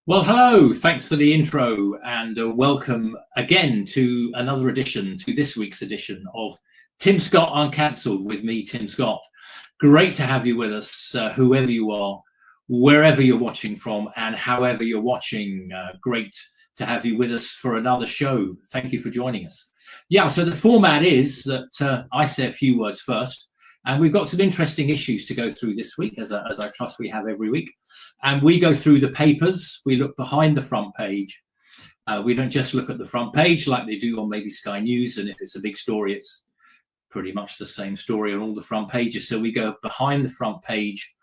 Well, hello. Thanks for the intro and welcome again to another edition, to this week's edition of Tim Scott Uncancelled with me, Tim Scott. Great to have you with us, whoever you are, wherever you're watching from, and however you're watching. Great to have you with us for another show. Thank you for joining us. Yeah, so the format is that I say a few words first. And we've got some interesting issues to go through this week, as I trust we have every week. And we go through the papers. We look behind the front page. We don't just look at the front page like they do on maybe Sky News. And if it's a big story, it's pretty much the same story on all the front pages. So we go behind the front page,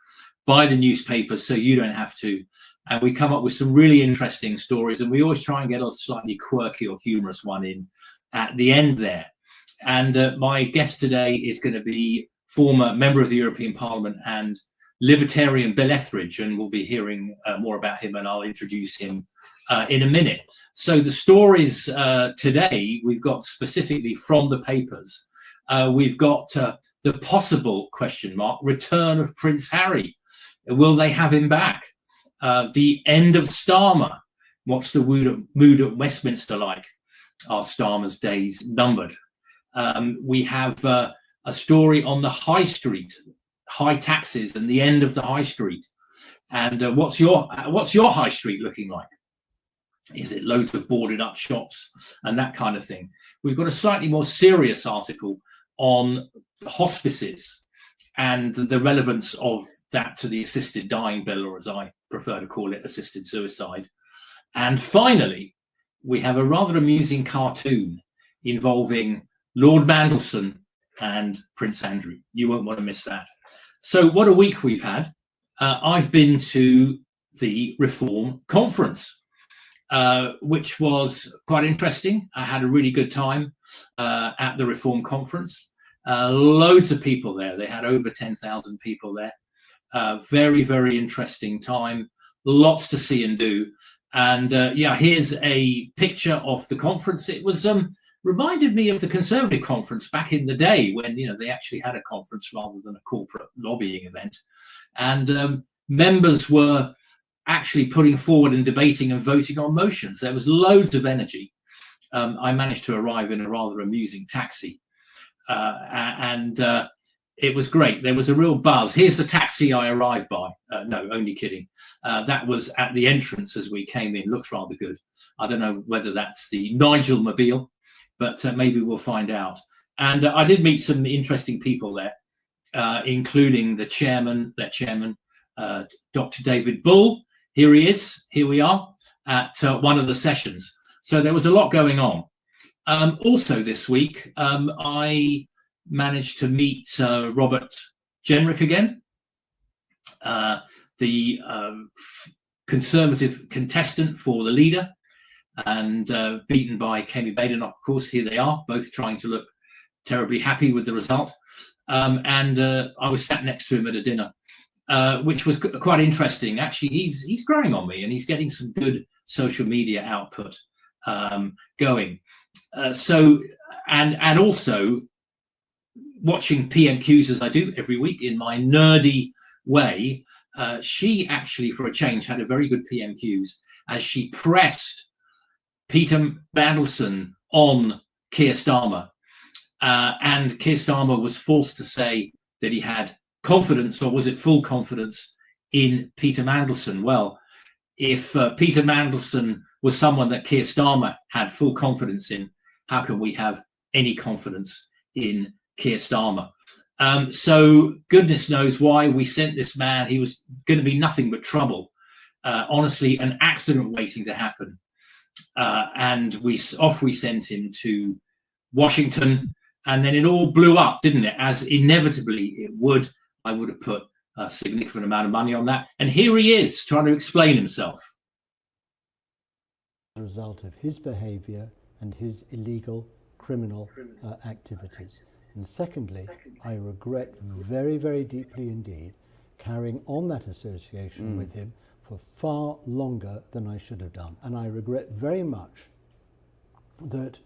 buy the newspapers so you don't have to. And we come up with some really interesting stories. And we always try and get a slightly quirky or humorous one in at the end there. And my guest today is going to be former member of the European Parliament and libertarian Bill Etheridge, and we'll be hearing more about him, and I'll introduce him in a minute. So the stories today we've got specifically from the papers. We've got the possible question mark return of Prince Harry. Will they have him back? The end of Starmer. What's the mood at Westminster like? Are Starmer's days numbered? We have a story on the high street, high taxes and the end of the high street. And what's your high street looking like? Is it loads of boarded up shops and that kind of thing? We've got a slightly more serious article on hospices and the relevance of that to the assisted dying bill, or as I prefer to call it, assisted suicide. And finally, we have a rather amusing cartoon involving Lord Mandelson and Prince Andrew. You won't want to miss that. So what a week we've had. I've been to the Reform Conference, which was quite interesting. I had a really good time at the Reform Conference. Loads of people there. They had over 10,000 people there. Very, very interesting time. Lots to see and do. And yeah, here's a picture of the conference. It was reminded me of the Conservative conference back in the day when, you know, they actually had a conference rather than a corporate lobbying event. And members were actually putting forward and debating and voting on motions. There was loads of energy. I managed to arrive in a rather amusing taxi. And it was great. There was a real buzz. Here's the taxi I arrived by. No, only kidding. That was at the entrance as we came in. Looks rather good. I don't know whether that's the Nigel Mobile, but maybe we'll find out. And I did meet some interesting people there, including their chairman, Dr. David Bull. Here he is. Here we are at one of the sessions. So there was a lot going on. Also this week, I managed to meet Robert Jenrick again, the Conservative contestant for the leader, and beaten by Kemi Badenoch, of course. Here they are, both trying to look terribly happy with the result. And I was sat next to him at a dinner, which was quite interesting. Actually, he's growing on me, and he's getting some good social media output going. And also watching PMQs as I do every week in my nerdy way. She actually, for a change, had a very good PMQs as she pressed Peter Mandelson on Keir Starmer. And Keir Starmer was forced to say that he had confidence, or was it full confidence, in Peter Mandelson. Well, if Peter Mandelson was someone that Keir Starmer had full confidence in, how can we have any confidence in Keir Starmer? So goodness knows why we sent this man. He was going to be nothing but trouble. Honestly, an accident waiting to happen. And we sent him to Washington, and then it all blew up, didn't it? As inevitably it would. I would have put a significant amount of money on that. And here he is trying to explain himself. As a result of his behaviour and his illegal criminal activities. And secondly, I regret very, very deeply indeed carrying on that association with him for far longer than I should have done. And I regret very much that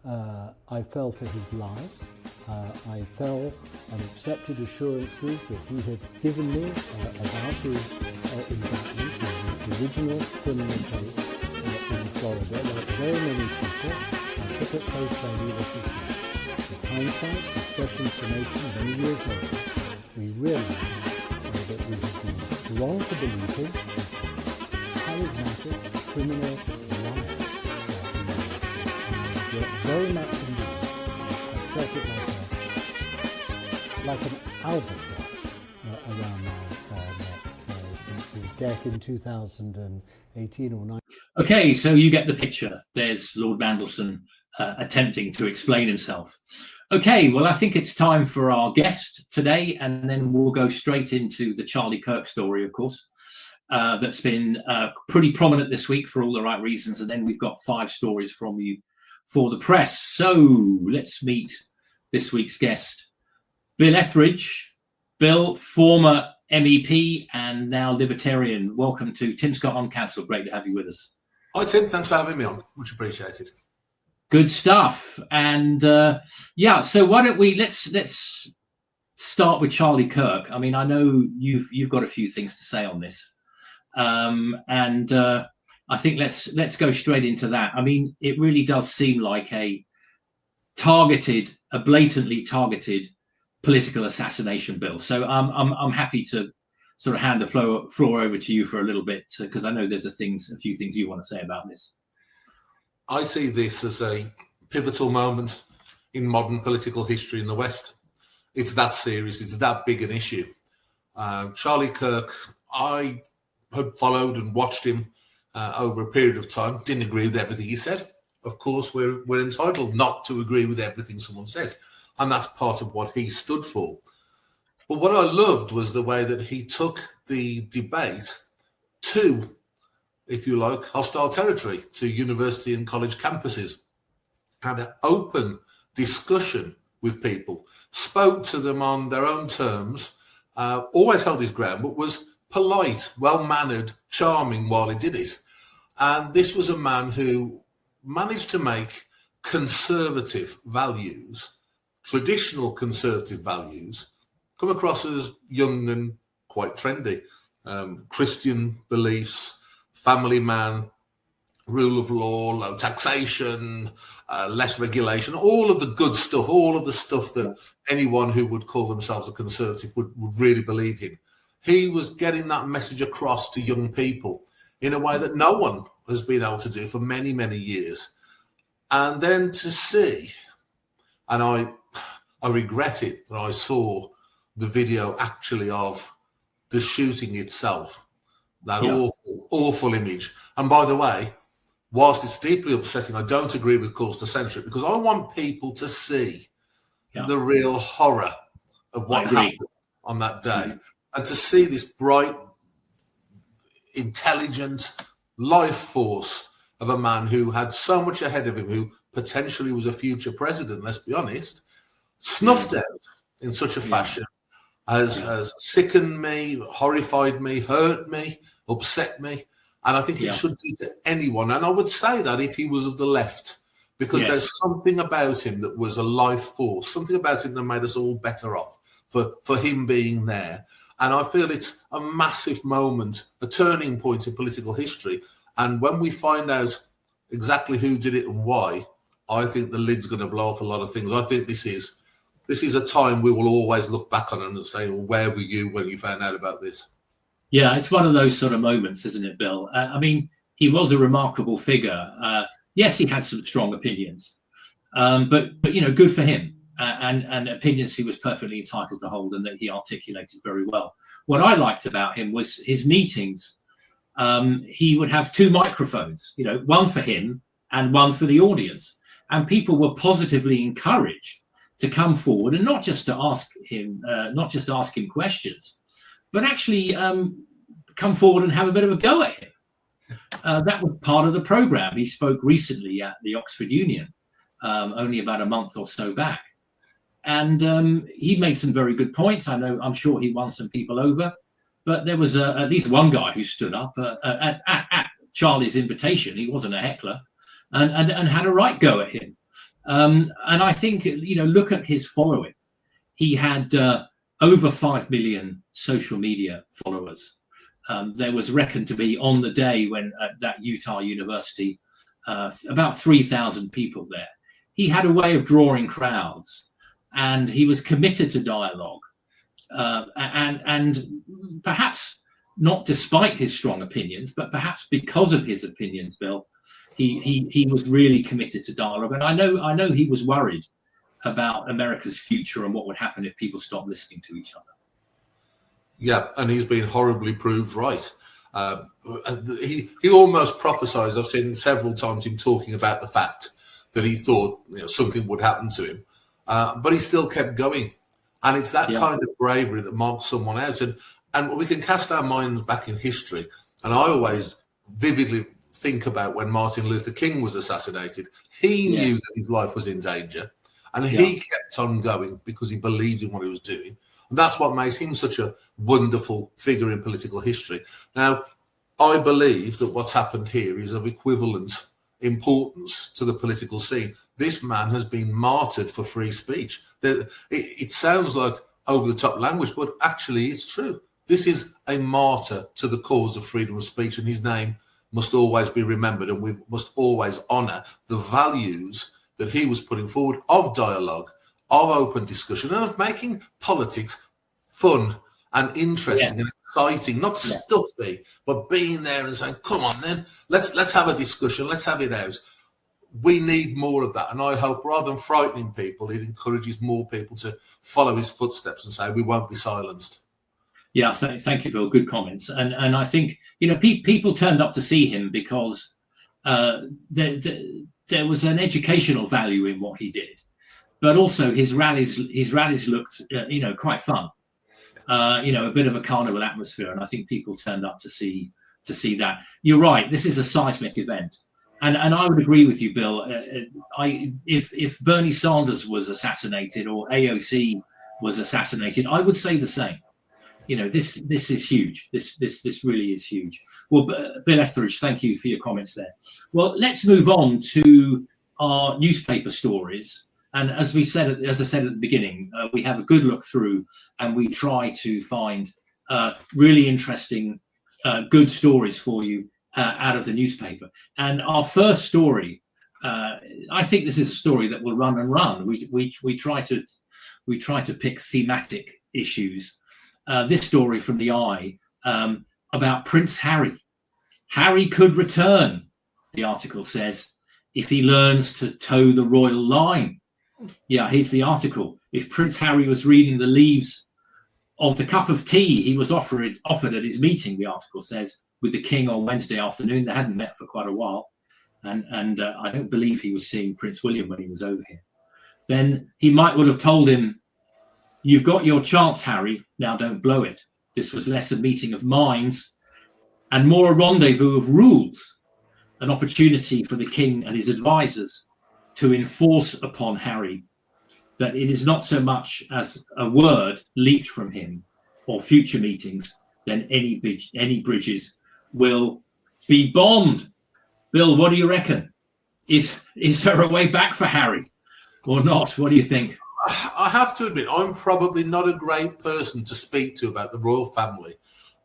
I fell for his lies. I fell and accepted assurances that he had given me about his indictment, his original criminal case in Florida, like very many people, I took at face value what he said. With hindsight, with fresh information, many years later, we realised that we had been wrong to believe him as a charismatic criminal liar. Very much indeed, I felt it like an albatross around my neck since his death in 2018 or 19. Okay, so you get the picture. There's Lord Mandelson attempting to explain himself. Okay, well, I think it's time for our guest today, and then we'll go straight into the Charlie Kirk story, of course, that's been pretty prominent this week for all the right reasons. And then we've got 5 stories from you for the press. So let's meet this week's guest, Bill Etheridge. Bill, former MEP and now Libertarian. Welcome to Tim Scott Uncancelled. Great to have you with us. Hi, Tim. Thanks for having me on. Much appreciated. Good stuff. And yeah, so why don't we let's start with Charlie Kirk. I mean, I know you've got a few things to say on this, and I think let's go straight into that. I mean, it really does seem like a blatantly targeted political assassination bill. So I'm happy to sort of hand the floor over to you for a little bit, because I know there's a few things you want to say about this. I see this as a pivotal moment in modern political history in the West. It's that serious. It's that big an issue. Charlie Kirk, I had followed and watched him over a period of time. Didn't agree with everything he said. Of course, we're entitled not to agree with everything someone says. And that's part of what he stood for. But what I loved was the way that he took the debate to, if you like, hostile territory, to university and college campuses. Had an open discussion with people, spoke to them on their own terms, always held his ground, but was polite, well-mannered, charming while he did it. And this was a man who managed to make conservative values, traditional conservative values, come across as young and quite trendy. Christian beliefs, family man, rule of law, low taxation, less regulation, all of the good stuff, all of the stuff that anyone who would call themselves a conservative would really believe in. He was getting that message across to young people in a way that no one has been able to do for many, many years. And then to see, and I regret it that I saw the video actually of the shooting itself, that awful image. And by the way, whilst it's deeply upsetting, I don't agree with calls to censor it, because I want people to see the real horror of what happened on that day, and to see this bright, intelligent life force of a man who had so much ahead of him, who potentially was a future president, let's be honest, snuffed out in such a fashion has sickened me, horrified me, hurt me, upset me. And I think it should do to anyone. And I would say that if he was of the left, because there's something about him that was a life force, something about him that made us all better off for him being there. And I feel it's a massive moment, a turning point in political history. And when we find out exactly who did it and why, I think the lid's going to blow off a lot of things. I think this is a time we will always look back on and say, well, where were you when you found out about this? Yeah, it's one of those sort of moments, isn't it, Bill? I mean, he was a remarkable figure. Yes, he had some strong opinions, but you know, good for him, and opinions he was perfectly entitled to hold and that he articulated very well. What I liked about him was his meetings. He would have 2 microphones, you know, one for him and one for the audience, and people were positively encouraged to come forward and not just ask him questions, but actually come forward and have a bit of a go at him. That was part of the program. He spoke recently at the Oxford Union, only about a month or so back. And he made some very good points. I'm sure he won some people over, but there was at least one guy who stood up at Charlie's invitation. He wasn't a heckler, and had a right go at him. And I think, you know, look at his following. He had over 5 million social media followers. There was reckoned to be, on the day when at that Utah University, about 3,000 people there. He had a way of drawing crowds, and he was committed to dialogue, and perhaps not despite his strong opinions, but perhaps because of his opinions, Bill, he was really committed to dialogue. And I know he was worried about America's future and what would happen if people stopped listening to each other. Yeah, and he's been horribly proved right. He almost prophesied. I've seen several times him talking about the fact that he thought something would happen to him, but he still kept going. And it's that kind of bravery that marks someone out. And we can cast our minds back in history. And I always vividly think about when Martin Luther King was assassinated. He knew that his life was in danger, and he kept on going because he believed in what he was doing. And that's what makes him such a wonderful figure in political history. Now, I believe that what's happened here is of equivalent importance to the political scene. This man has been martyred for free speech. It sounds like over-the-top language, but actually it's true. This is a martyr to the cause of freedom of speech, and his name must always be remembered, and we must always honour the values that he was putting forward of dialogue, of open discussion, and of making politics fun and interesting and exciting, not stuffy, but being there and saying, come on then, let's have a discussion, let's have it out. We need more of that. And I hope rather than frightening people, it encourages more people to follow his footsteps and say, we won't be silenced. Yeah, thank you, Bill. Good comments. And I think, people turned up to see him because there was an educational value in what he did. But also his rallies looked, quite fun. A bit of a carnival atmosphere, and I think people turned up to see that. You're right. This is a seismic event, and I would agree with you, Bill. If Bernie Sanders was assassinated or AOC was assassinated, I would say the same. This is huge. This really is huge. Well, Bill Etheridge, thank you for your comments there. Well, let's move on to our newspaper stories. And as I said at the beginning, we have a good look through, and we try to find really interesting, good stories for you out of the newspaper. And our first story, I think this is a story that will run and run. We try to pick thematic issues. This story from the Eye about Prince Harry. Harry could return, the article says, if he learns to toe the royal line. Yeah, here's the article. If Prince Harry was reading the leaves of the cup of tea he was offered at his meeting, the article says, with the King on Wednesday afternoon. They hadn't met for quite a while. And I don't believe he was seeing Prince William when he was over here. Then he might well have told him, you've got your chance, Harry. Now don't blow it. This was less a meeting of minds and more a rendezvous of rules, an opportunity for the King and his advisors to enforce upon Harry that it is not so much as a word leaked from him or future meetings, then any bridges will be bombed. Bill, what do you reckon? Is there a way back for Harry or not? What do you think? I have to admit, I'm probably not a great person to speak to about the royal family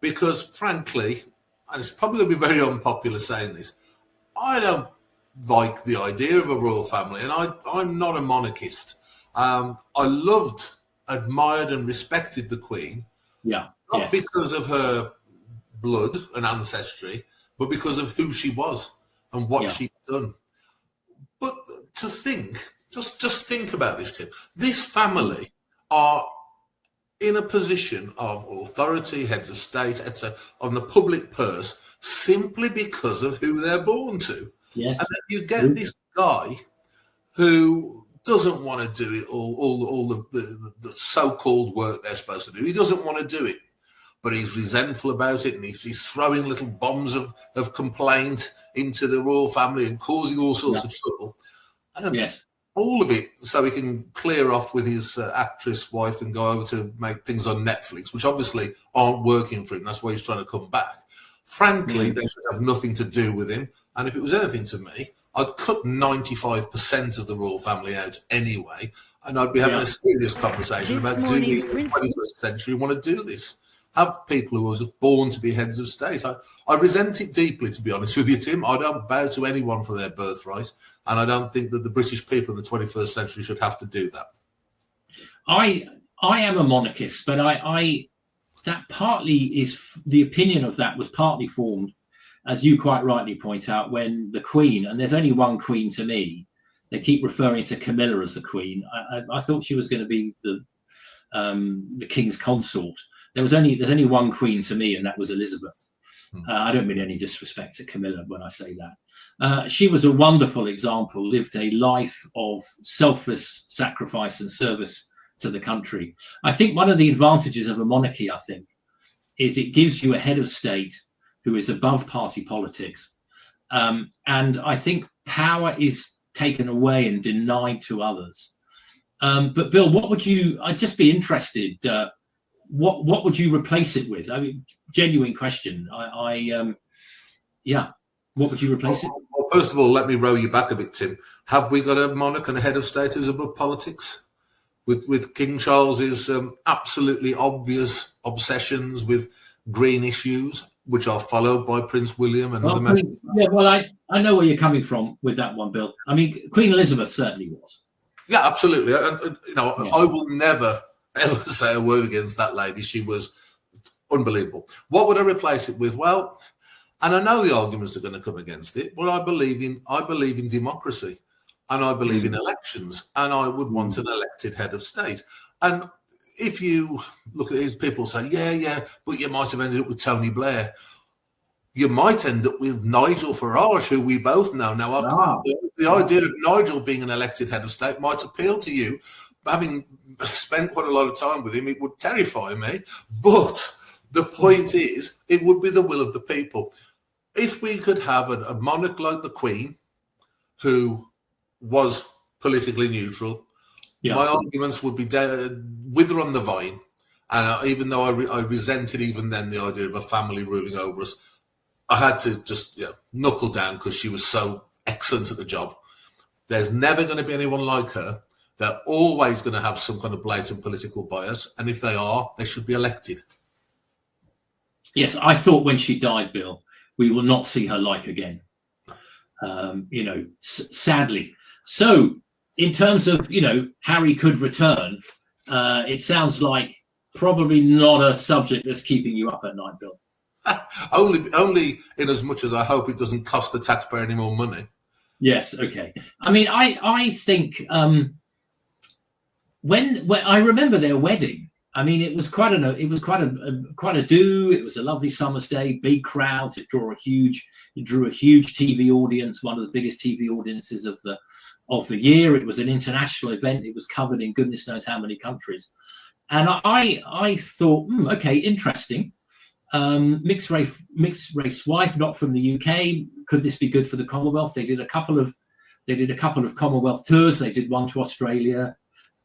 because, frankly, and it's probably going to be very unpopular saying this, I don't like the idea of a royal family, and I'm not a monarchist. I loved, admired, and respected the Queen. Yeah, not because of her blood and ancestry, but because of who she was and what she'd done. But to think, just think about this, Tim. This family are in a position of authority, heads of state, etc., on the public purse, simply because of who they're born to. Yes. And then you get this guy who doesn't want to do it all the so-called work they're supposed to do. He doesn't want to do it, but he's resentful about it, and he's throwing little bombs of complaint into the royal family and causing all sorts of trouble. Yes. All of it so he can clear off with his actress wife and go over to make things on Netflix, which obviously aren't working for him. That's why he's trying to come back. Frankly, they should have nothing to do with him. And if it was anything to me, I'd cut 95% of the royal family out anyway, and I'd be having a serious conversation about do we in the 21st century want to do this. have people who were just born to be heads of state. I resent it deeply, to be honest with you, Tim. I don't bow to anyone for their birthright, and I don't think that the British people in the 21st century should have to do that. I am a monarchist, but I that partly is the opinion of that was partly formed, as you quite rightly point out, when the Queen, and there's only one Queen to me, they keep referring to Camilla as the Queen. I thought she was going to be the King's consort. There's only one Queen to me, and that was Elizabeth. I don't mean any disrespect to Camilla when I say that. She was a wonderful example, lived a life of selfless sacrifice and service to the country. I think one of the advantages of a monarchy, is it gives you a head of state who is above party politics. And I think power is taken away and denied to others. But Bill, I'd just be interested, what would you replace it with? I mean, genuine question. What would you replace it? Well, first of all, let me row you back a bit, Tim. Have we got a monarch and a head of state who's above politics? With King Charles's absolutely obvious obsessions with green issues, which are followed by Prince William and other members. Yeah, well, I know where you're coming from with that one, Bill. I mean, Queen Elizabeth certainly was. Yeah, absolutely. I will never ever say a word against that lady. She was unbelievable. What would I replace it with? Well, and I know the arguments are going to come against it, but I believe in democracy. And I believe in elections, and I would want an elected head of state. And if you look at his people say, yeah, but you might have ended up with Tony Blair. You might end up with Nigel Farage, who we both know. Now, the idea of Nigel being an elected head of state might appeal to you. Having spent quite a lot of time with him, it would terrify me. But the point is, it would be the will of the people. If we could have a monarch like the Queen, who was politically neutral, my arguments would be wither on the vine. And even though I resented even then the idea of a family ruling over us, I had to just knuckle down because she was so excellent at the job. There's never going to be anyone like her. They're always going to have some kind of blatant political bias. And if they are, they should be elected. Yes, I thought when she died, Bill, we will not see her like again. Sadly. So, in terms of, Harry could return, it sounds like probably not a subject that's keeping you up at night, Bill. Only in as much as I hope it doesn't cost the taxpayer any more money. Yes, okay. I mean, I think when I remember their wedding, I mean, it was quite a do. It was a lovely summer's day, big crowds. It drew a huge TV audience, one of the biggest TV audiences of the year. It was an international event. It was covered in goodness knows how many countries. And I thought, okay, interesting. Mixed race wife, not from the UK. Could this be good for the Commonwealth? They did a couple of Commonwealth tours. They did one to Australia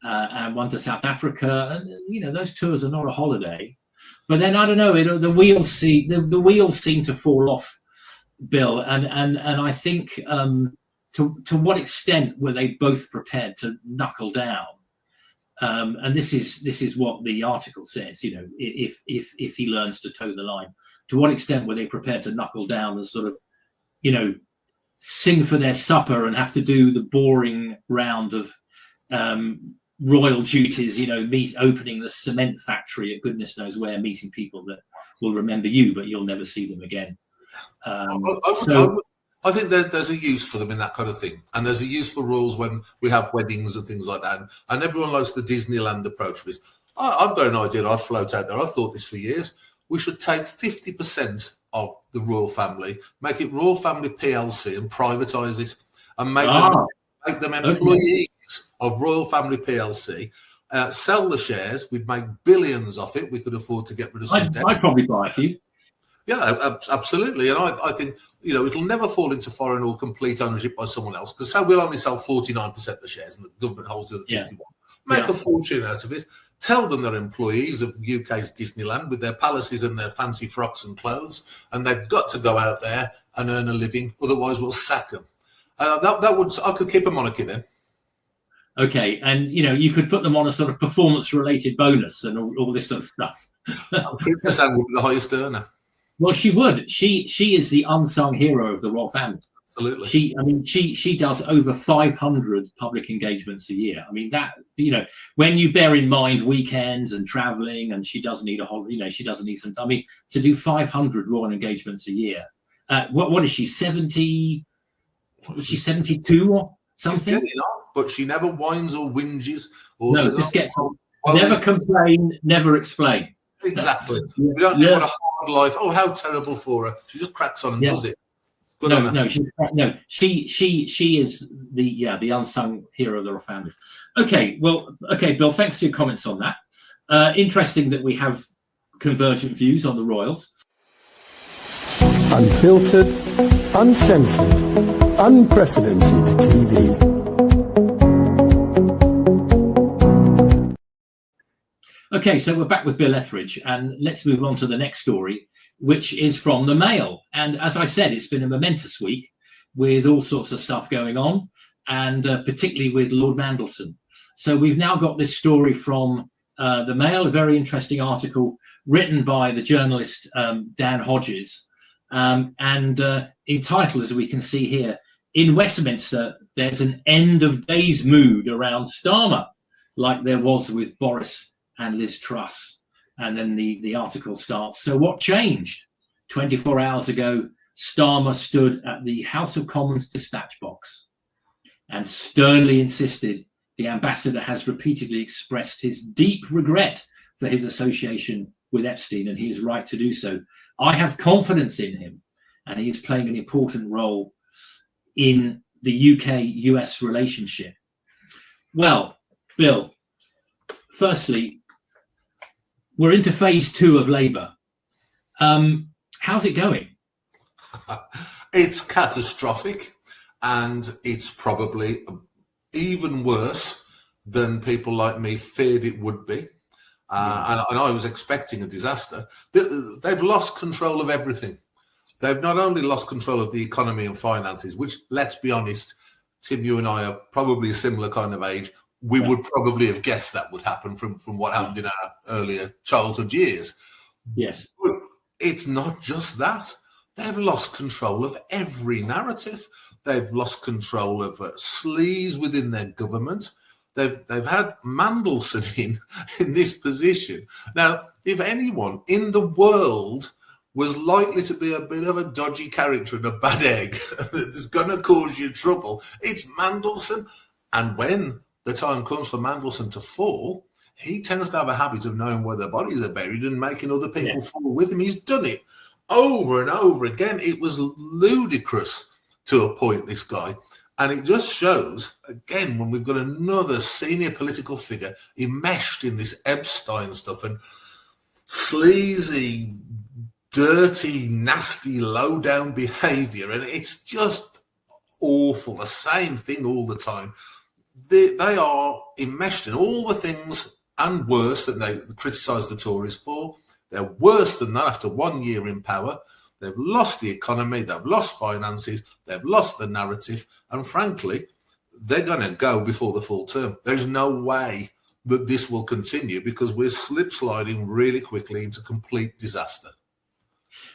and one to South Africa. And those tours are not a holiday. But then I don't know. The wheels seem to fall off, Bill. And I think to what extent were they both prepared to knuckle down? And this is what the article says. If he learns to toe the line, to what extent were they prepared to knuckle down and sort of, sing for their supper and have to do the boring round of royal duties? Opening the cement factory at goodness knows where, meeting people that will remember you, but you'll never see them again. I think there's a use for them in that kind of thing. And there's a use for rules when we have weddings and things like that. And everyone likes the Disneyland approach. I've got an idea I'd float out there. I've thought this for years. We should take 50% of the royal family, make it Royal Family PLC and privatise it and make them employees of Royal Family PLC. Sell the shares. We'd make billions off it. We could afford to get rid of some debt. I'd probably buy a few. Yeah, absolutely. And I think, it'll never fall into foreign or complete ownership by someone else, because we'll only sell 49% of the shares and the government holds the other 51%. Make a fortune out of it. Tell them they're employees of UK's Disneyland with their palaces and their fancy frocks and clothes, and they've got to go out there and earn a living. Otherwise, we'll sack them. I could keep a monarchy then. Okay, and you could put them on a sort of performance-related bonus and all this sort of stuff. Princess Anne would be the highest earner. Well, she would. She is the unsung hero of the royal family. Absolutely. She does over 500 public engagements a year. I mean, that, when you bear in mind weekends and traveling, and she does need she doesn't need some time. I mean, to do 500 royal engagements a year. What is she, 70? Was she 72 or something? She's getting on, but she never whines or whinges or no, says, just gets on. Never complain, never explain. Exactly. We don't think what a hard life. Oh, how terrible for her. She just cracks on and does it. She is the unsung hero of the royal family. Okay, Bill, thanks for your comments on that. Interesting that we have convergent views on the royals. Unfiltered, uncensored, unprecedented TV. Okay, so we're back with Bill Etheridge, and let's move on to the next story, which is from the Mail. And as I said, it's been a momentous week with all sorts of stuff going on, and particularly with Lord Mandelson. So we've now got this story from the Mail, a very interesting article written by the journalist Dan Hodges, and entitled, as we can see here, "In Westminster, there's an end of days mood around Starmer, like there was with Boris and Liz Truss." And then the article starts. So what changed? 24 hours ago, Starmer stood at the House of Commons dispatch box and sternly insisted the ambassador has repeatedly expressed his deep regret for his association with Epstein, and he is right to do so. I have confidence in him, and he is playing an important role in the UK-US relationship. Well, Bill, firstly, we're into phase 2 of Labour. How's it going? It's catastrophic, and it's probably even worse than people like me feared it would be. And I was expecting a disaster. They've lost control of everything. They've not only lost control of the economy and finances, which, let's be honest, Tim, you and I are probably a similar kind of age. We would probably have guessed that would happen from what happened in our earlier childhood years. Yes. But it's not just that. They've lost control of every narrative. They've lost control of sleaze within their government. They've had Mandelson in this position. Now, if anyone in the world was likely to be a bit of a dodgy character and a bad egg that's going to cause you trouble, it's Mandelson. And when the time comes for Mandelson to fall, he tends to have a habit of knowing where their bodies are buried and making other people fall with him. He's done it over and over again. It was ludicrous to appoint this guy. And it just shows, again, when we've got another senior political figure enmeshed in this Epstein stuff and sleazy, dirty, nasty, low-down behaviour, and it's just awful, the same thing all the time. They are enmeshed in all the things and worse that they criticise the Tories for. They're worse than that after 1 year in power. They've lost the economy, they've lost finances, they've lost the narrative, and frankly, they're going to go before the full term. There's no way that this will continue because we're slip-sliding really quickly into complete disaster.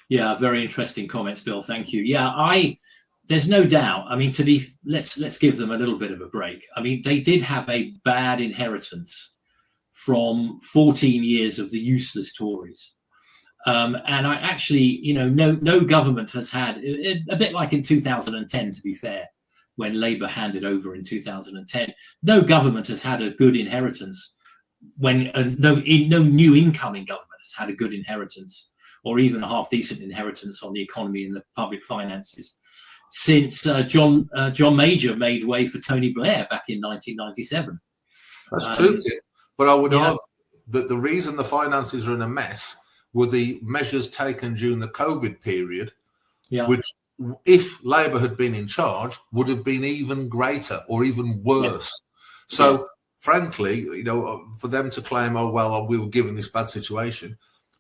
Yeah, very interesting comments, Bill. Thank you. Yeah, there's no doubt. I mean, let's give them a little bit of a break. I mean, they did have a bad inheritance from 14 years of the useless Tories. And I actually, no government has had, a bit like in 2010, to be fair, when Labour handed over in 2010, no government has had a good inheritance when no new incoming government has had a good inheritance or even a half decent inheritance on the economy and the public finances since John Major made way for Tony Blair back in 1997. That's true, Tim. But I would argue that the reason the finances are in a mess were the measures taken during the COVID period, which, if Labour had been in charge, would have been even greater or even worse. So, frankly, for them to claim, oh, well, we were given this bad situation,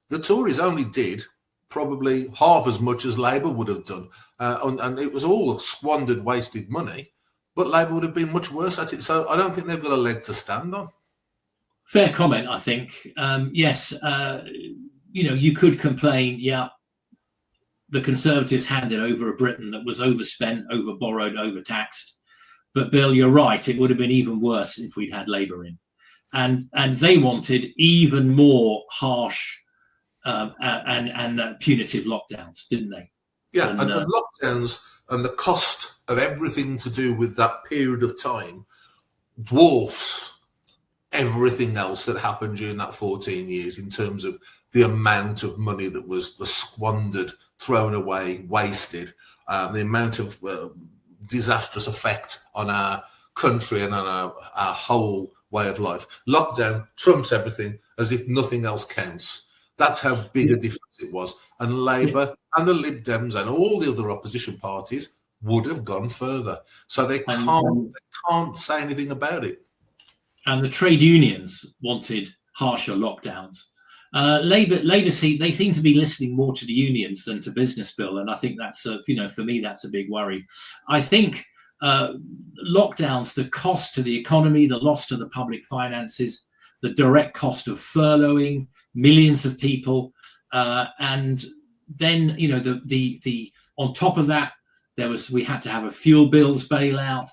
the Tories only did probably half as much as Labour would have done. And it was all squandered, wasted money, but Labour would have been much worse at it. So I don't think they've got a leg to stand on. Fair comment, I think. Yes, you could complain, the Conservatives handed over a Britain that was overspent, overborrowed, overtaxed. But Bill, you're right, it would have been even worse if we'd had Labour in. And they wanted even more harsh and punitive lockdowns, didn't they? Yeah, and lockdowns and the cost of everything to do with that period of time dwarfs everything else that happened during that 14 years in terms of the amount of money that was squandered, thrown away, wasted, the amount of disastrous effect on our country and on our whole way of life. Lockdown trumps everything as if nothing else counts. That's how big a difference it was. And Labour and the Lib Dems and all the other opposition parties would have gone further. So they can't say anything about it. And the trade unions wanted harsher lockdowns. Labour, they seem to be listening more to the unions than to business, Bill. And I think that's, for me, that's a big worry. I think lockdowns, the cost to the economy, the loss to the public finances, the direct cost of furloughing millions of people, and then the on top of that, we had to have a fuel bills bailout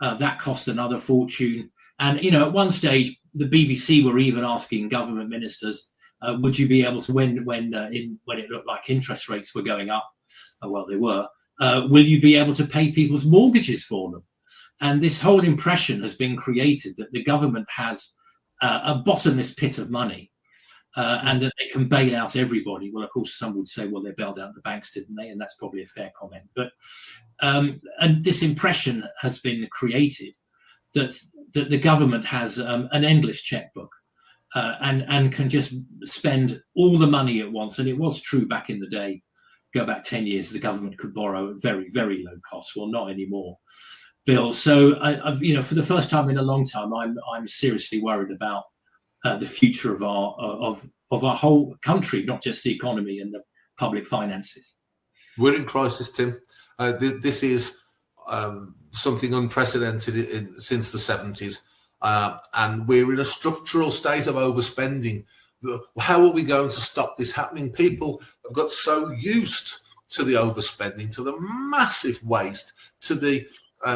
that cost another fortune. And at one stage, the BBC were even asking government ministers, would you be able to, when it looked like interest rates were going up, well, they were, will you be able to pay people's mortgages for them? And this whole impression has been created that the government has a bottomless pit of money and that they can bail out everybody. Well, of course, some would say, well, they bailed out the banks, didn't they? And that's probably a fair comment. But and this impression has been created that the government has an endless checkbook and can just spend all the money at once. And it was true back in the day. Go back 10 years, the government could borrow at very, very low cost. Well, not anymore, Bill. So, for the first time in a long time, I'm seriously worried about the future of our whole country, not just the economy and the public finances. We're in crisis, Tim. This is something unprecedented since the 70s, and we're in a structural state of overspending. How are we going to stop this happening? People have got so used to the overspending, to the massive waste, to the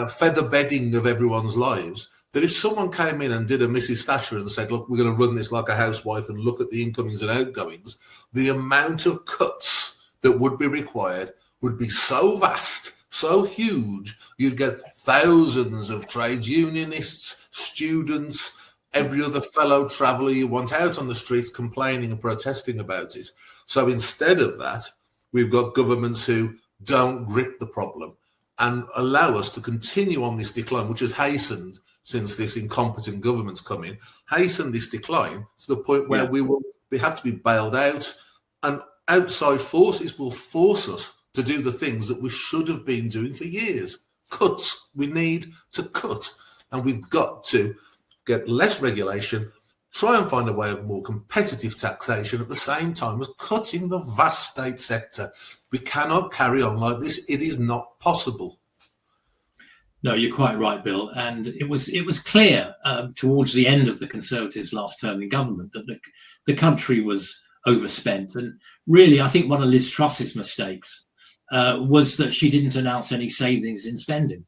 feather bedding of everyone's lives, that if someone came in and did a Mrs. Thatcher and said, look, we're going to run this like a housewife and look at the incomings and outgoings, the amount of cuts that would be required would be so vast, so huge, you'd get thousands of trades unionists, students, every other fellow traveller you want out on the streets complaining and protesting about it. So instead of that, we've got governments who don't grip the problem and allow us to continue on this decline, which has hastened since this incompetent government's come in, hastened this decline to the point where we have to be bailed out, and outside forces will force us to do the things that we should have been doing for years. Cuts. We need to cut, and we've got to get less regulation, try and find a way of more competitive taxation at the same time as cutting the vast state sector. We cannot carry on like this. It is not possible. No, you're quite right, Bill. And it was clear towards the end of the Conservatives' last term in government that the country was overspent. And really, I think one of Liz Truss's mistakes was that she didn't announce any savings in spending.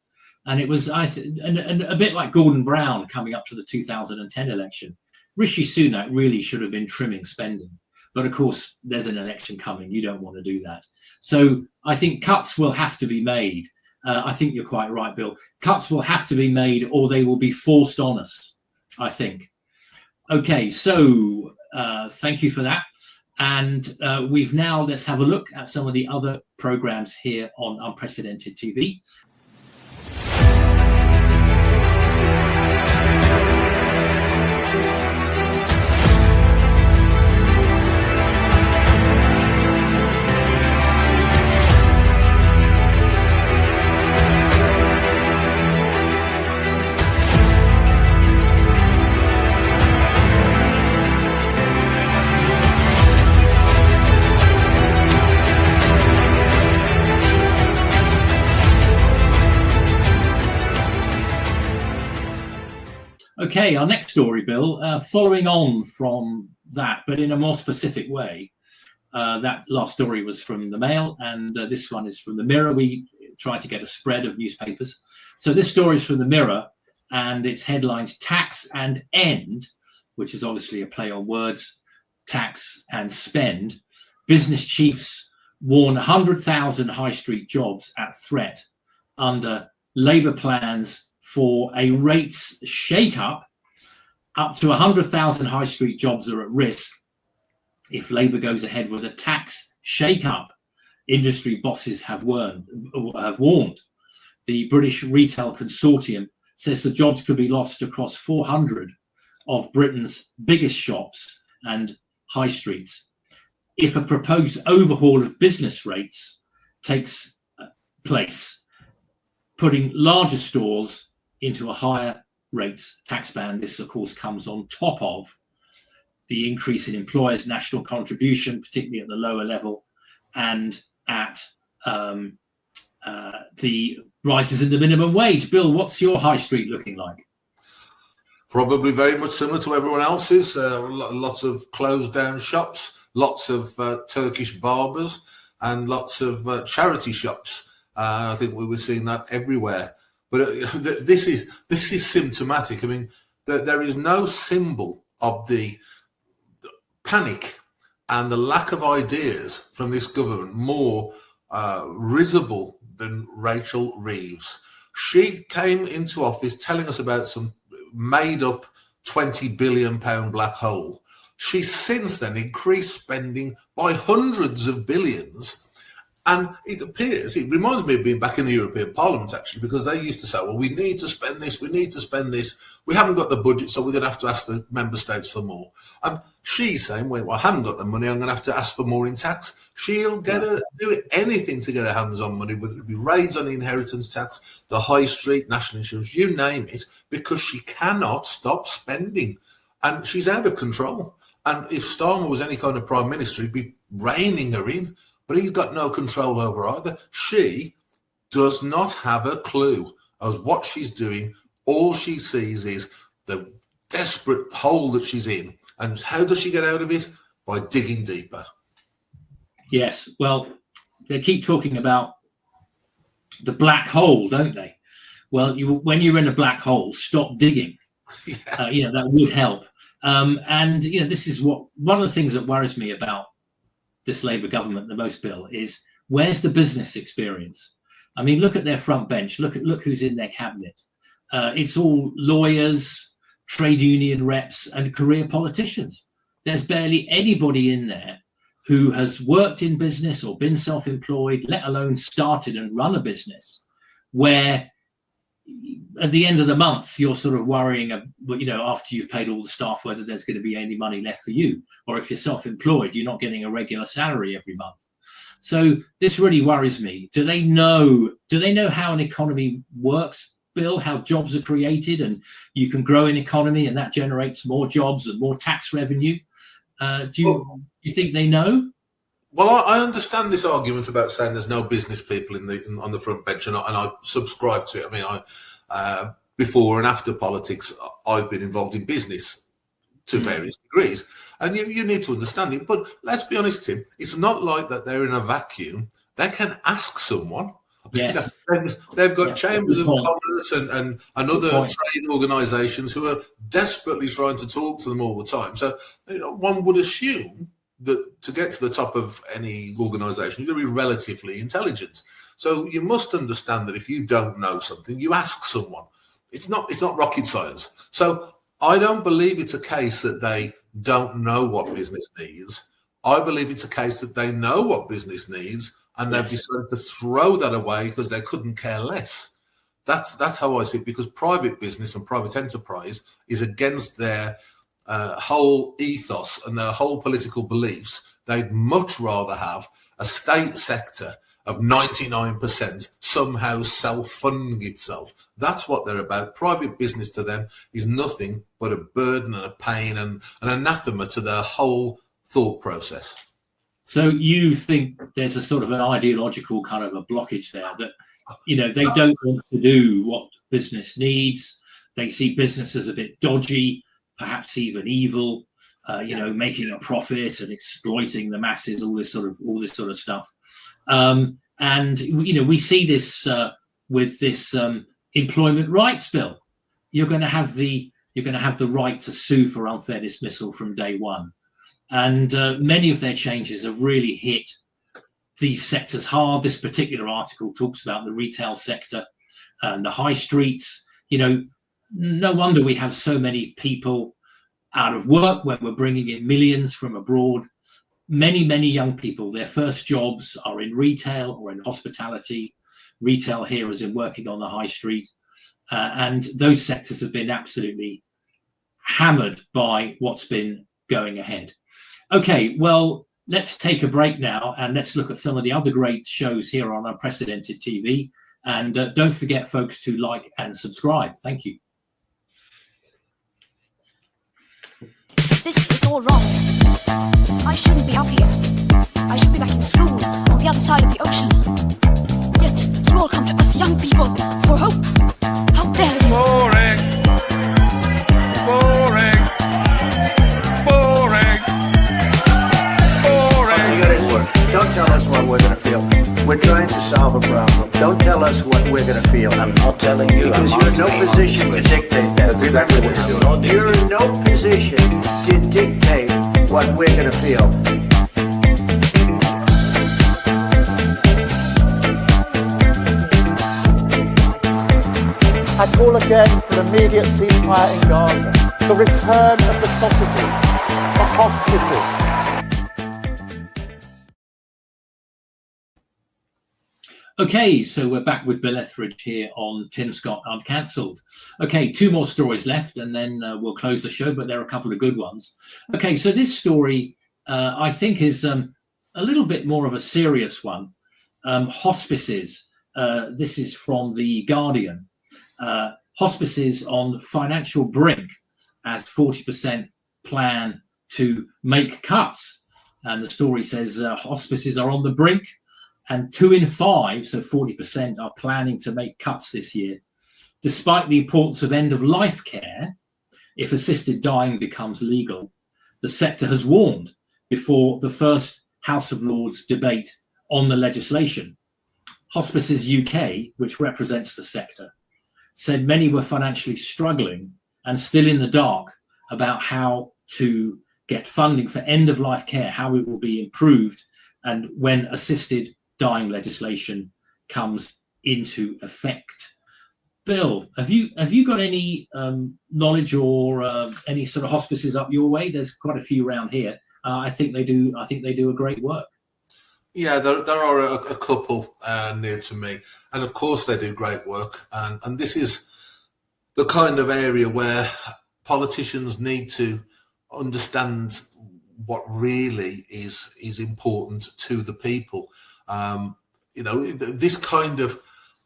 And it was, and a bit like Gordon Brown coming up to the 2010 election. Rishi Sunak really should have been trimming spending. But of course, there's an election coming. You don't want to do that. So I think cuts will have to be made. I think you're quite right, Bill. Cuts will have to be made or they will be forced on us, I think. Okay, so thank you for that. And let's have a look at some of the other programs here on Unprecedented TV. Okay, our next story, Bill, following on from that, but in a more specific way. That last story was from the Mail, and this one is from the Mirror. We tried to get a spread of newspapers. So this story is from the Mirror, and it's headlined "Tax and End," which is obviously a play on words, tax and spend. Business chiefs warn 100,000 high street jobs at threat under Labour plans for a rates shake-up. Up to 100,000 high street jobs are at risk if Labour goes ahead with a tax shake-up. Industry bosses have warned. The British Retail Consortium says the jobs could be lost across 400 of Britain's biggest shops and high streets if a proposed overhaul of business rates takes place, putting larger stores into a higher rates tax band. This, of course, comes on top of the increase in employers' national contribution, particularly at the lower level, and at the rises in the minimum wage. Bill, what's your high street looking like? Probably very much similar to everyone else's. Lots of closed down shops, lots of Turkish barbers, and lots of charity shops. I think we were seeing that everywhere. But this is symptomatic. I mean, there is no symbol of the panic and the lack of ideas from this government more risible than Rachel Reeves. She came into office telling us about some made-up £20 billion black hole. She's since then increased spending by hundreds of billions. And it reminds me of being back in the European Parliament, actually, because they used to say, well, we need to spend this, we need to spend this. We haven't got the budget, so we're going to have to ask the member states for more. And she's saying, well, I haven't got the money, I'm going to have to ask for more in tax. She'll do anything to get her hands on money, whether it be raids on the inheritance tax, the high street, national insurance, you name it, because she cannot stop spending. And she's out of control. And if Starmer was any kind of prime minister, he'd be reining her in. But he's got no control over either. She does not have a clue of what she's doing. All she sees is the desperate hole that she's in. And how does she get out of it? By digging deeper. Yes, well, they keep talking about the black hole, don't they? Well, when you're in a black hole, stop digging. Yeah. That would help. And this is one of the things that worries me about this Labour government the most, Bill, is where's the business experience? I mean, look at their front bench. Look who's in their cabinet. It's all lawyers, trade union reps, and career politicians. There's barely anybody in there who has worked in business or been self-employed, let alone started and run a business, where at the end of the month, you're sort of worrying, after you've paid all the staff, whether there's going to be any money left for you. Or if you're self-employed, you're not getting a regular salary every month. So this really worries me. Do they know how an economy works, Bill, how jobs are created and you can grow an economy and that generates more jobs and more tax revenue? Do you think they know? Well, I understand this argument about saying there's no business people on the front bench, and I subscribe to it. I mean, before and after politics, I've been involved in business to various degrees, and you need to understand it. But let's be honest, Tim, it's not like that they're in a vacuum. They can ask someone. Yes. They've got chambers of commerce and other trade organisations who are desperately trying to talk to them all the time. So one would assume that to get to the top of any organisation, you're going to be relatively intelligent. So you must understand that if you don't know something, you ask someone. It's not rocket science. So I don't believe it's a case that they don't know what business needs. I believe it's a case that they know what business needs and they've decided to throw that away because they couldn't care less. That's how I see it, because private business and private enterprise is against their whole ethos and their whole political beliefs. They'd much rather have a state sector of 99% somehow self-funding itself. That's what they're about. Private business to them is nothing but a burden and a pain and an anathema to their whole thought process. So you think there's a sort of an ideological kind of a blockage there that, they don't want to do what business needs. They see business as a bit dodgy, perhaps even evil, making a profit and exploiting the masses, all this sort of stuff. And we see this with this employment rights bill. You're going to have the right to sue for unfair dismissal from day one, and many of their changes have really hit these sectors hard. This particular article talks about the retail sector and the high streets. No wonder we have so many people out of work when we're bringing in millions from abroad. Many young people, their first jobs are in retail or in hospitality. Retail here is in working on the high street. And those sectors have been absolutely hammered by what's been going ahead. Okay, well, let's take a break now and let's look at some of the other great shows here on Unprecedented TV. And don't forget, folks, to like and subscribe. Thank you. This is all wrong. I shouldn't be up here. I should be back in school on the other side of the ocean. Yet you all come to us young people for hope. How dare you? Boring. Boring. Boring. Boring. You gotta work. Don't tell us what we're gonna feel. We're trying to solve a problem. Don't tell us what we're gonna feel. I'm not telling you. Because you're in no position to dictate that. That's exactly what we're doing. You're in no position to dictate what we're gonna feel. I call again for an immediate ceasefire in Gaza, the return of the sausages, the hostages. Okay, so we're back with Bill Etheridge here on Tim Scott Uncancelled. Okay, 2 more stories left and then we'll close the show, but there are a couple of good ones. Okay, so this story I think is a little bit more of a serious one. Hospices. This is from The Guardian. Hospices on financial brink as 40% plan to make cuts. And the story says hospices are on the brink and 2 in 5, so 40%, are planning to make cuts this year. Despite the importance of end-of-life care, if assisted dying becomes legal, the sector has warned before the first House of Lords debate on the legislation. Hospices UK, which represents the sector, said many were financially struggling and still in the dark about how to get funding for end-of-life care, how it will be improved, and when assisted dying legislation comes into effect. Bill, have you got any knowledge or any sort of hospices up your way? There's quite a few around here. I think they do a great work. Yeah, there are a couple near to me, and of course they do great work. And this is the kind of area where politicians need to understand what really is important to the people. This kind of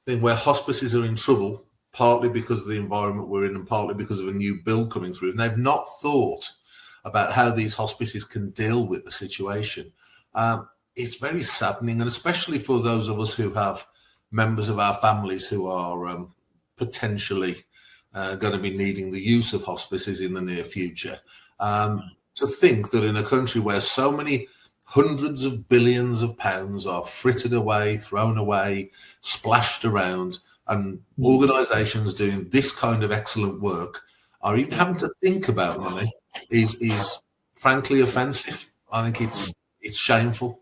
thing where hospices are in trouble, partly because of the environment we're in and partly because of a new bill coming through, and they've not thought about how these hospices can deal with the situation. It's very saddening, and especially for those of us who have members of our families who are potentially going to be needing the use of hospices in the near future. To think that in a country where so many hundreds of billions of pounds are frittered away, thrown away, splashed around, and organisations doing this kind of excellent work are even having to think about money is frankly offensive. I think it's shameful.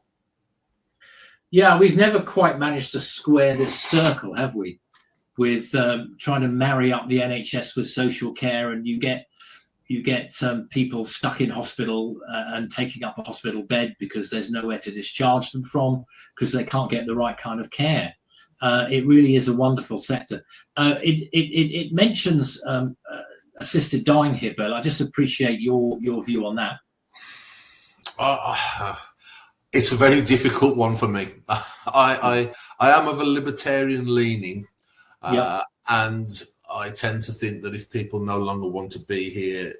Yeah, we've never quite managed to square this circle, have we? With trying to marry up the NHS with social care, and you get people stuck in hospital and taking up a hospital bed because there's nowhere to discharge them from because they can't get the right kind of care. It really is a wonderful sector. It mentions assisted dying here, Bill. I just appreciate your view on that. It's a very difficult one for me. I am of a libertarian leaning, and I tend to think that if people no longer want to be here,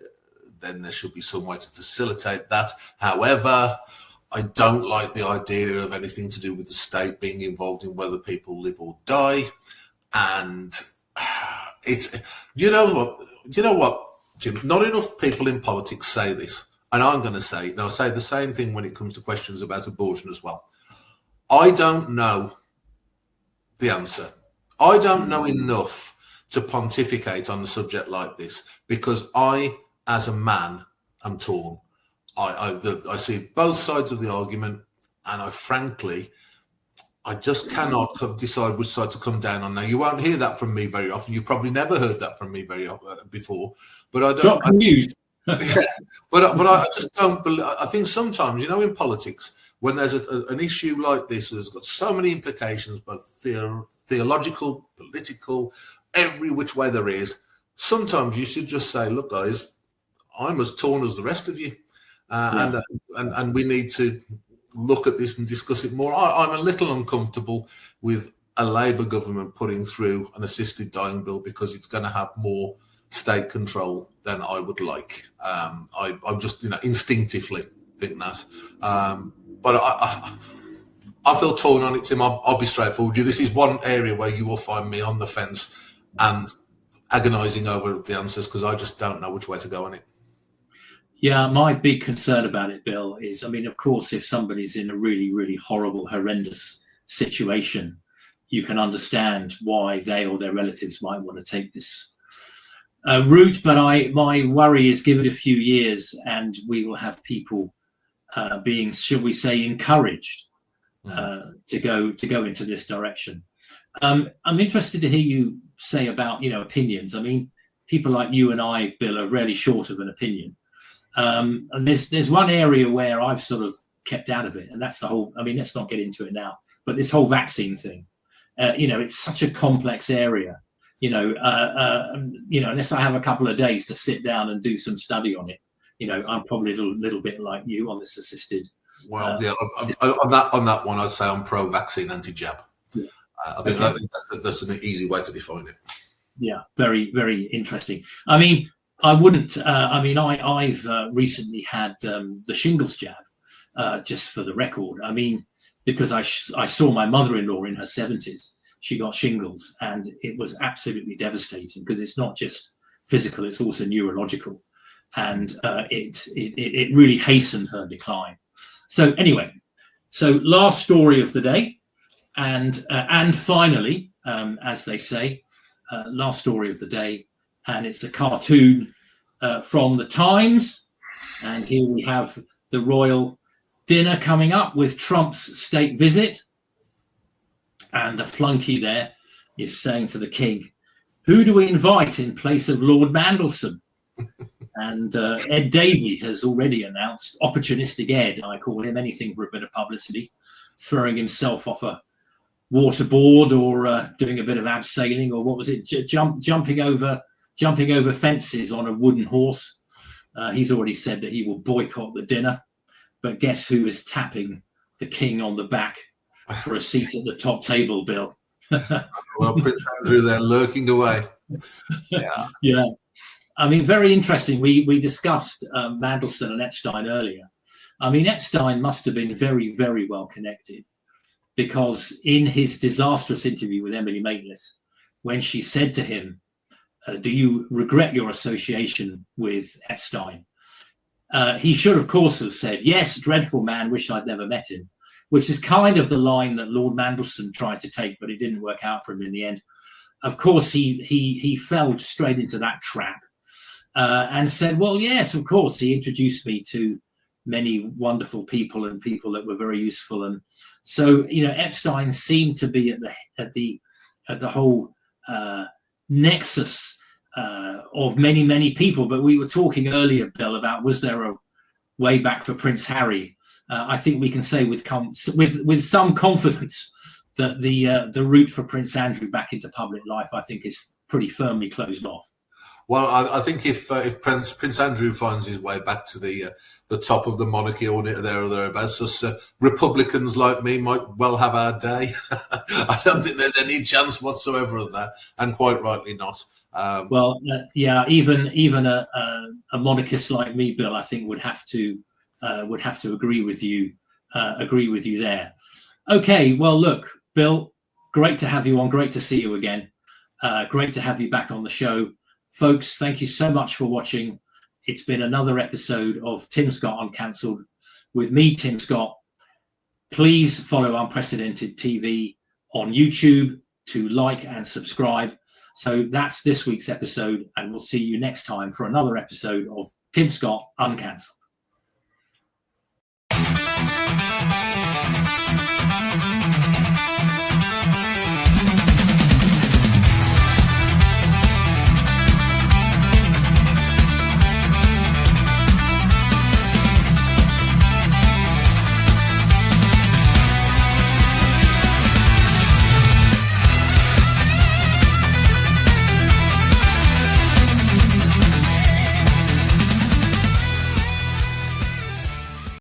then there should be some way to facilitate that. However, I don't like the idea of anything to do with the state being involved in whether people live or die. And it's you know what, Jim. Not enough people in politics say this, and I'm going to say it. Now, I say the same thing when it comes to questions about abortion as well. I don't know the answer. I don't know enough to pontificate on a subject like this because I, as a man, am torn. I see both sides of the argument, and I just cannot decide which side to come down on. Now, you won't hear that from me very often. You've probably never heard that from me very often before. But I don't. But I just don't believe. I think sometimes, in politics, when there's an issue like this, there's got so many implications, both theological, political, every which way there is. Sometimes you should just say, "Look, guys, I'm as torn as the rest of you, and we need to look at this and discuss it more." I'm a little uncomfortable with a Labour government putting through an assisted dying bill because it's going to have more state control than I would like. I'm just, instinctively think that. But I feel torn on it, Tim. I'll be straightforward with you. This is one area where you will find me on the fence and agonising over the answers because I just don't know which way to go on it. Yeah, my big concern about it, Bill, is, of course, if somebody's in a really, really horrible, horrendous situation, you can understand why they or their relatives might want to take this route. But my worry is, give it a few years and we will have people being, shall we say, encouraged to go into this direction. I'm interested to hear you say about, opinions. People like you and I, Bill, are really short of an opinion. And there's one area where I've sort of kept out of it, and that's the whole, let's not get into it now, but this whole vaccine thing, it's such a complex area, unless I have a couple of days to sit down and do some study on it, I'm probably a little bit like you on this assisted. Well, on that one, I'd say I'm pro-vaccine, anti-jab. Yeah. I think that's an easy way to define it. Yeah, very, very interesting. I wouldn't. I've recently had the shingles jab, just for the record. Because I saw my mother-in-law in her 70s. She got shingles, and it was absolutely devastating because it's not just physical; it's also neurological, and it really hastened her decline. So anyway, last story of the day, and finally, as they say, last story of the day. And it's a cartoon from the Times. And here we have the royal dinner coming up with Trump's state visit. And the flunky there is saying to the king, "Who do we invite in place of Lord Mandelson?" And Ed Davey has already announced, opportunistic Ed, I call him, anything for a bit of publicity, throwing himself off a waterboard or doing a bit of abseiling, or what was it, jumping over fences on a wooden horse. He's already said that he will boycott the dinner. But guess who is tapping the king on the back for a seat at the top table, Bill? Well, Prince Andrew there lurking away. Yeah. Yeah. Very interesting. We discussed Mandelson and Epstein earlier. Epstein must have been very, very well connected, because in his disastrous interview with Emily Maitlis, when she said to him, "Do you regret your association with Epstein?" He should, of course, have said, "Yes, dreadful man, wish I'd never met him," which is kind of the line that Lord Mandelson tried to take, but it didn't work out for him in the end. Of course, he fell straight into that trap and said, "Well, yes, of course, he introduced me to many wonderful people and people that were very useful." And so, Epstein seemed to be at the whole nexus of many, many people. But we were talking earlier, Bill, about was there a way back for Prince Harry? I think we can say with some confidence that the route for Prince Andrew back into public life, I think, is pretty firmly closed off. Well, I think if Prince Andrew finds his way back to the top of the monarchy or there or thereabouts, us Republicans like me might well have our day. I don't think there's any chance whatsoever of that, and quite rightly not. Even a monarchist like me, Bill, I think would have to agree with you there. Okay, well, look, Bill, great to have you on. Great to see you again. Great to have you back on the show. Folks, thank you so much for watching. It's been another episode of Tim Scott Uncancelled with me, Tim Scott. Please follow Unprecedented TV on YouTube to like and subscribe. So that's this week's episode, and we'll see you next time for another episode of Tim Scott Uncancelled.